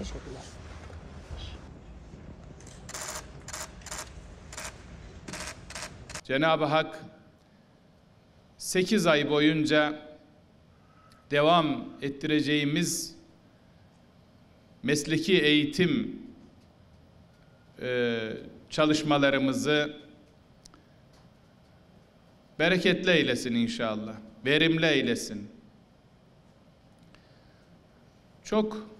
Teşekkürler. Cenab-ı Hak 8 ay boyunca devam ettireceğimiz mesleki eğitim çalışmalarımızı bereketli eylesin inşallah, verimli eylesin. Çok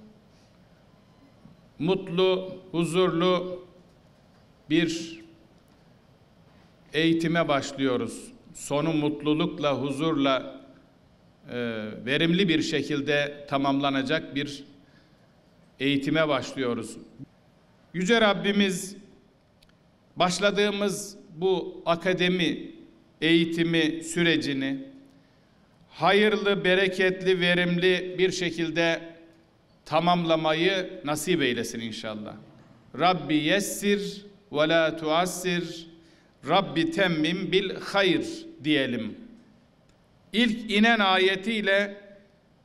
mutlu, huzurlu bir eğitime başlıyoruz. Sonu mutlulukla, huzurla, verimli bir şekilde tamamlanacak bir eğitime başlıyoruz. Yüce Rabbimiz başladığımız bu akademi eğitimi sürecini hayırlı, bereketli, verimli bir şekilde tamamlamayı nasip eylesin inşallah. Rabbi yessir ve la tuassir, Rabbi temmim bil hayr diyelim. İlk inen ayetiyle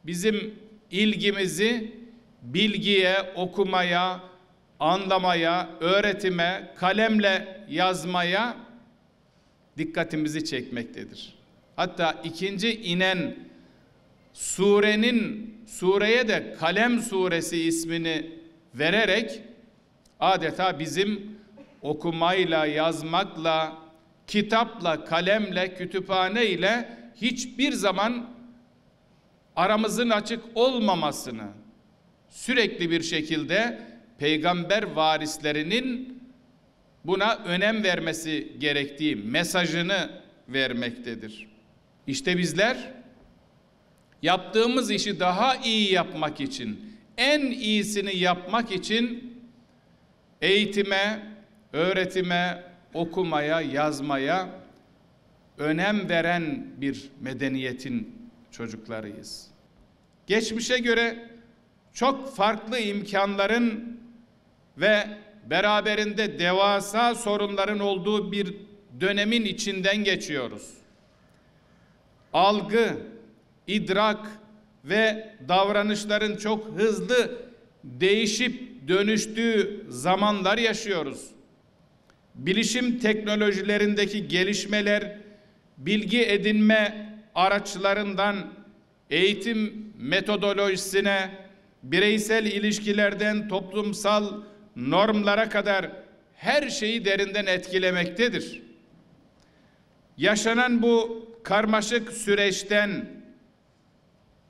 bizim ilgimizi bilgiye, okumaya, anlamaya, öğretime, kalemle yazmaya dikkatimizi çekmektedir. Hatta ikinci inen sureye de Kalem suresi ismini vererek adeta bizim okumayla, yazmakla, kitapla, kalemle, kütüphane ile hiçbir zaman aramızın açık olmamasını, sürekli bir şekilde peygamber varislerinin buna önem vermesi gerektiği mesajını vermektedir. İşte bizler yaptığımız işi daha iyi yapmak için, en iyisini yapmak için eğitime, öğretime, okumaya, yazmaya önem veren bir medeniyetin çocuklarıyız. Geçmişe göre çok farklı imkanların ve beraberinde devasa sorunların olduğu bir dönemin içinden geçiyoruz. Algı, idrak ve davranışların çok hızlı değişip dönüştüğü zamanlar yaşıyoruz. Bilişim teknolojilerindeki gelişmeler, bilgi edinme araçlarından eğitim metodolojisine, bireysel ilişkilerden toplumsal normlara kadar her şeyi derinden etkilemektedir. Yaşanan bu karmaşık süreçten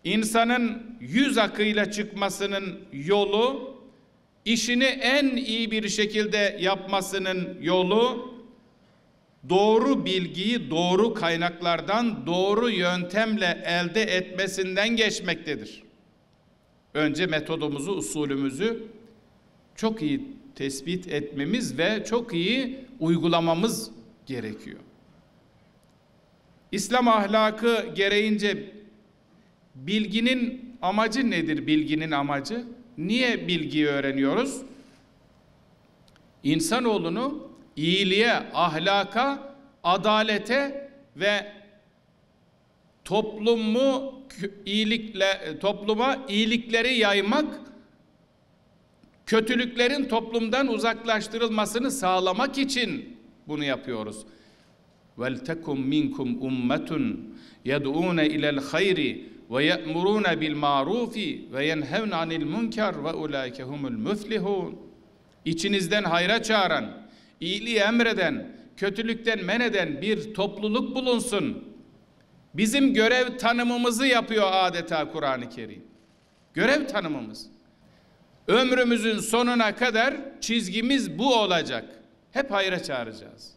insanın yüz akıyla çıkmasının yolu, işini en iyi bir şekilde yapmasının yolu, doğru bilgiyi doğru kaynaklardan doğru yöntemle elde etmesinden geçmektedir. Önce metodumuzu, usulümüzü çok iyi tespit etmemiz ve çok iyi uygulamamız gerekiyor. İslam ahlakı gereğince bilginin amacı nedir? Bilginin amacı? Niye bilgiyi öğreniyoruz? İnsanoğlunu iyiliğe, ahlaka, adalete ve topluma iyilikleri yaymak, kötülüklerin toplumdan uzaklaştırılmasını sağlamak için bunu yapıyoruz. وَلْتَكُمْ مِنْكُمْ أُمَّةٌ يَدْعُونَ إِلَى الْخَيْرِ وَيَأْمُرُونَ بِالْمَعْرُوفِ وَيَنْهَوْنَ عَنِ الْمُنْكَرِ وَأُولَٰئِكَ هُمُ الْمُفْلِحُونَ. İçinizden hayra çağıran, iyiliği emreden, kötülükten men eden bir topluluk bulunsun. Bizim görev tanımımızı yapıyor adeta Kur'an-ı Kerim. Görev tanımımız. Ömrümüzün sonuna kadar çizgimiz bu olacak. Hep hayra çağıracağız.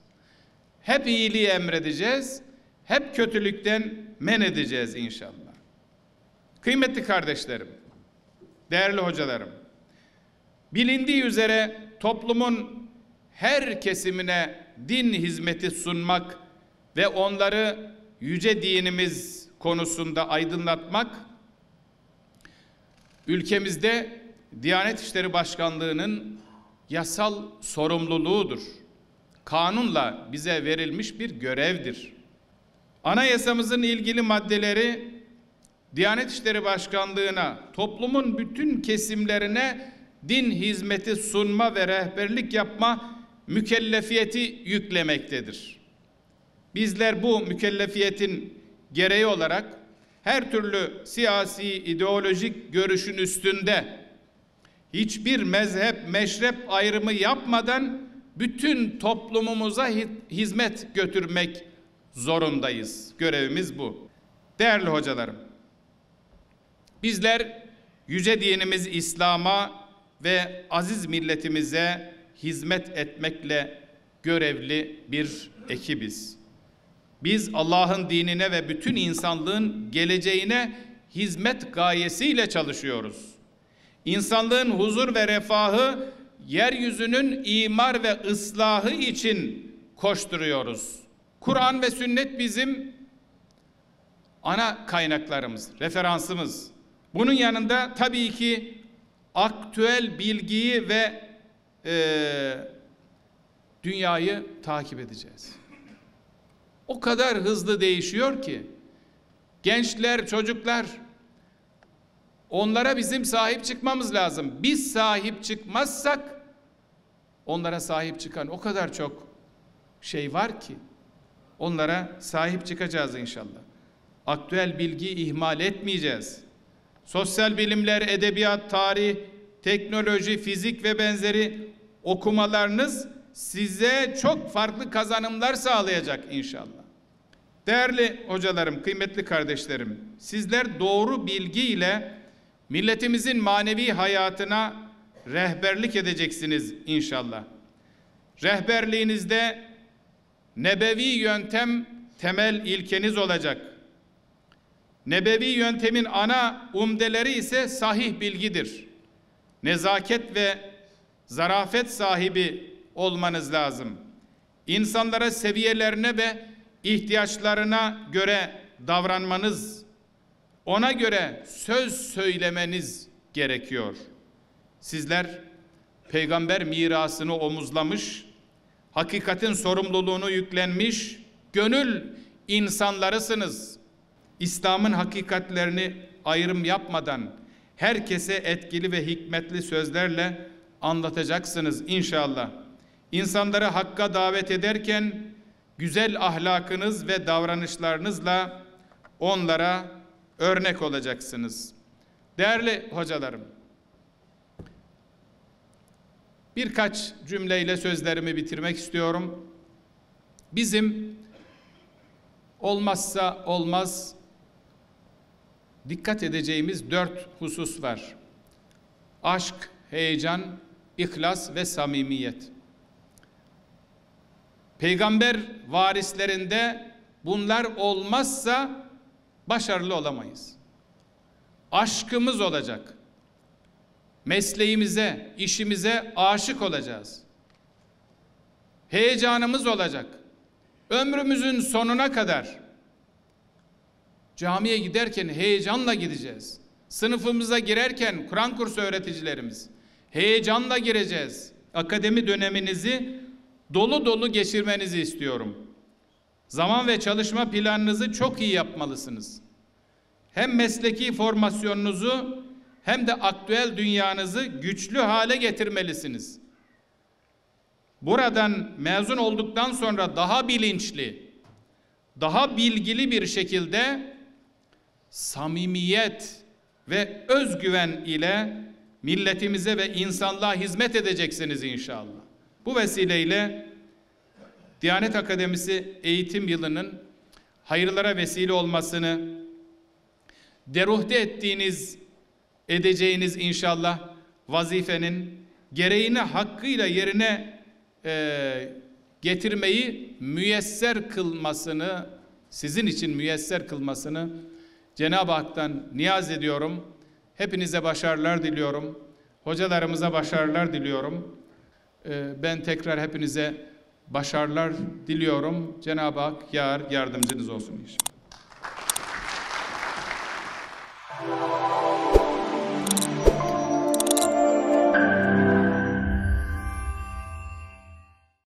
Hep iyiliği emredeceğiz. Hep kötülükten men edeceğiz inşallah. Kıymetli kardeşlerim, değerli hocalarım, bilindiği üzere toplumun her kesimine din hizmeti sunmak ve onları yüce dinimiz konusunda aydınlatmak ülkemizde Diyanet İşleri Başkanlığı'nın yasal sorumluluğudur. Kanunla bize verilmiş bir görevdir. Anayasamızın ilgili maddeleri Diyanet İşleri Başkanlığı'na toplumun bütün kesimlerine din hizmeti sunma ve rehberlik yapma mükellefiyeti yüklemektedir. Bizler bu mükellefiyetin gereği olarak her türlü siyasi, ideolojik görüşün üstünde hiçbir mezhep, meşrep ayrımı yapmadan bütün toplumumuza hizmet götürmek zorundayız. Görevimiz bu. Değerli hocalarım, bizler yüce dinimiz İslam'a ve aziz milletimize hizmet etmekle görevli bir ekibiz. Biz Allah'ın dinine ve bütün insanlığın geleceğine hizmet gayesiyle çalışıyoruz. İnsanlığın huzur ve refahı, yeryüzünün imar ve ıslahı için koşturuyoruz. Kur'an ve sünnet bizim ana kaynaklarımız, referansımız. Bunun yanında tabii ki aktüel bilgiyi ve dünyayı takip edeceğiz. O kadar hızlı değişiyor ki gençler, çocuklar, onlara bizim sahip çıkmamız lazım. Biz sahip çıkmazsak onlara sahip çıkan o kadar çok şey var ki onlara sahip çıkacağız inşallah. Aktüel bilgiyi ihmal etmeyeceğiz. Sosyal bilimler, edebiyat, tarih, teknoloji, fizik ve benzeri okumalarınız size çok farklı kazanımlar sağlayacak inşallah. Değerli hocalarım, kıymetli kardeşlerim, sizler doğru bilgiyle milletimizin manevi hayatına rehberlik edeceksiniz inşallah. Rehberliğinizde nebevi yöntem temel ilkeniz olacak. Nebevi yöntemin ana umdeleri ise sahih bilgidir. Nezaket ve zarafet sahibi olmanız lazım. İnsanlara seviyelerine ve ihtiyaçlarına göre davranmanız, ona göre söz söylemeniz gerekiyor. Sizler peygamber mirasını omuzlamış, hakikatin sorumluluğunu yüklenmiş, gönül insanlarısınız. İslam'ın hakikatlerini ayrım yapmadan herkese etkili ve hikmetli sözlerle anlatacaksınız inşallah. İnsanları hakka davet ederken güzel ahlakınız ve davranışlarınızla onlara örnek olacaksınız. Değerli hocalarım, birkaç cümleyle sözlerimi bitirmek istiyorum. Bizim olmazsa olmaz dikkat edeceğimiz 4 husus var. Aşk, heyecan, ihlas ve samimiyet. Peygamber varislerinde bunlar olmazsa başarılı olamayız. Aşkımız olacak. Mesleğimize, işimize aşık olacağız. Heyecanımız olacak. Ömrümüzün sonuna kadar camiye giderken heyecanla gideceğiz. Sınıfımıza girerken Kur'an kursu öğreticilerimiz heyecanla gireceğiz. Akademi döneminizi dolu dolu geçirmenizi istiyorum. Zaman ve çalışma planınızı çok iyi yapmalısınız. Hem mesleki formasyonunuzu hem de aktüel dünyanızı güçlü hale getirmelisiniz. Buradan mezun olduktan sonra daha bilinçli, daha bilgili bir şekilde samimiyet ve özgüven ile milletimize ve insanlığa hizmet edeceksiniz inşallah. Bu vesileyle Diyanet Akademisi eğitim yılının hayırlara vesile olmasını, deruhte edeceğiniz inşallah vazifenin gereğini hakkıyla yerine getirmeyi müyesser kılmasını, sizin için müyesser kılmasını Cenab-ı Hak'tan niyaz ediyorum. Hepinize başarılar diliyorum. Hocalarımıza başarılar diliyorum. Ben tekrar hepinize başarılar diliyorum. Cenab-ı Hak yardımcınız olsun inşallah.